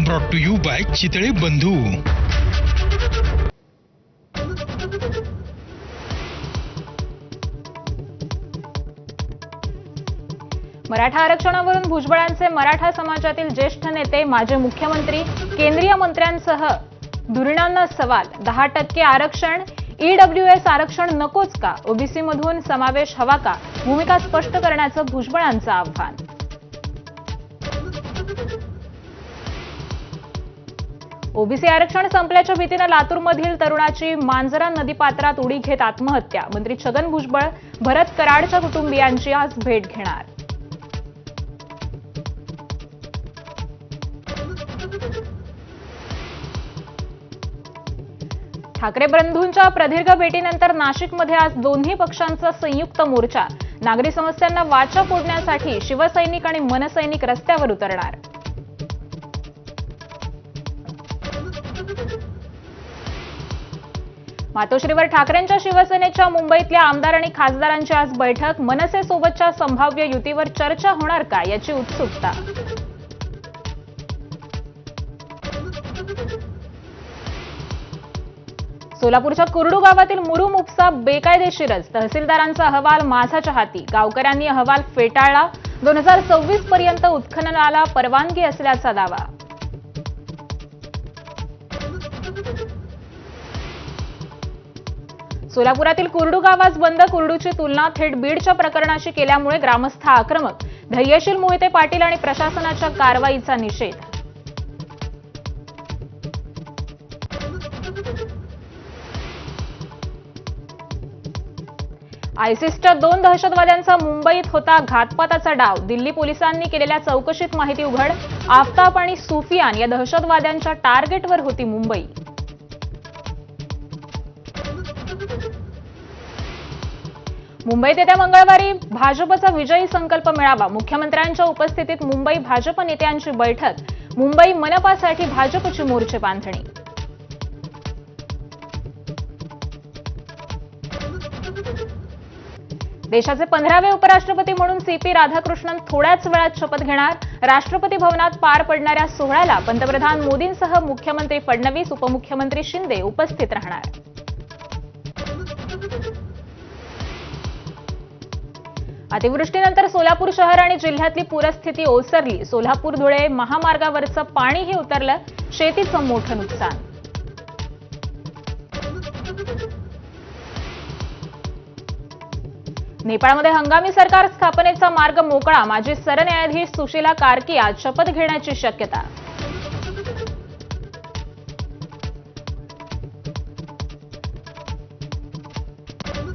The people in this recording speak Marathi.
Brought to you by Chitale Bandhu. Maratha आरक्षणावरून भुजबळांचे मराठा समाजातील ज्येष्ठ नेते माजी मुख्यमंत्री केंद्रीय मंत्र्यांसह धुरीणांना सवाल। 10% आरक्षण, ईडब्ल्यूएस आरक्षण नकोच का? ओबीसी मधून समावेश हवा का? भूमिका स्पष्ट करण्याचं भुजबळांचं आव्हान। ओबीसी आरक्षण संपल्याच्या भीतीनं लातूरमधील तरुणाची मांजरा नदीपात्रात उडी घेत आत्महत्या। मंत्री छगन भुजबळ भरत कराडच्या कुटुंबियांची आज भेट घेणार। ठाकरे बंधूंच्या प्रदीर्घ भेटीनंतर नाशिकमध्ये आज दोन्ही पक्षांचा संयुक्त मोर्चा। नागरी समस्यांना वाचा फोडण्यासाठी शिवसैनिक आणि मनसैनिक रस्त्यावर उतरणार। मातोश्रीवर ठाकरेंच्या शिवसेनेच्या मुंबईतल्या आमदार आणि खासदारांची आज बैठक। मनसेसोबतच्या संभाव्य युतीवर चर्चा होणार का याची उत्सुकता। सोलापूरच्या कुरडू गावातील मुरुम उपसा बेकायदेशीरच, तहसीलदारांचा अहवाल माझाच्या हाती। गावकऱ्यांनी अहवाल फेटाळला। 2026 पर्यंत उत्खननाला परवानगी असल्याचा दावा। सोलापुरातील कुरडू गावास बंद, कुरडूची तुलना थेट बीडच्या प्रकरणाशी केल्यामुळे ग्रामस्थ आक्रमक। धैर्यशील मोहिते पाटील आणि प्रशासनाच्या कारवाईचा निषेध। आयसिसच्या 2 दहशतवाद्यांचा मुंबईत होता घातपाताचा डाव। दिल्ली पोलिसांनी केलेल्या चौकशीत माहिती उघड। आफताब आणि सुफियान या दहशतवाद्यांच्या टार्गेटवर होती मुंबई। मुंबईत येत्या मंगळवारी भाजपचा विजयी संकल्प मेळावा। मुख्यमंत्र्यांच्या उपस्थितीत मुंबई भाजप नेत्यांची बैठक। मुंबई मनपासाठी भाजपची मोर्चे बांधणी। देशाचे 15वे उपराष्ट्रपती म्हणून सीपी राधाकृष्णन थोड्याच वेळात शपथ घेणार। राष्ट्रपती भवनात पार पडणाऱ्या सोहळ्याला पंतप्रधान मोदींसह मुख्यमंत्री फडणवीस, उपमुख्यमंत्री शिंदे उपस्थित राहणार। अतिवृष्टीनंतर सोलापूर शहर आणि जिल्ह्यातली पूरस्थिती ओसरली। सोलापूर धुळे महामार्गावरचं पाणीही उतरलं। शेतीचं मोठं नुकसान। नेपाळमध्ये हंगामी सरकार स्थापनेचा मार्ग मोकळा। माजी सरन्यायाधीश सुशीला कार्की आज शपथ घेण्याची शक्यता।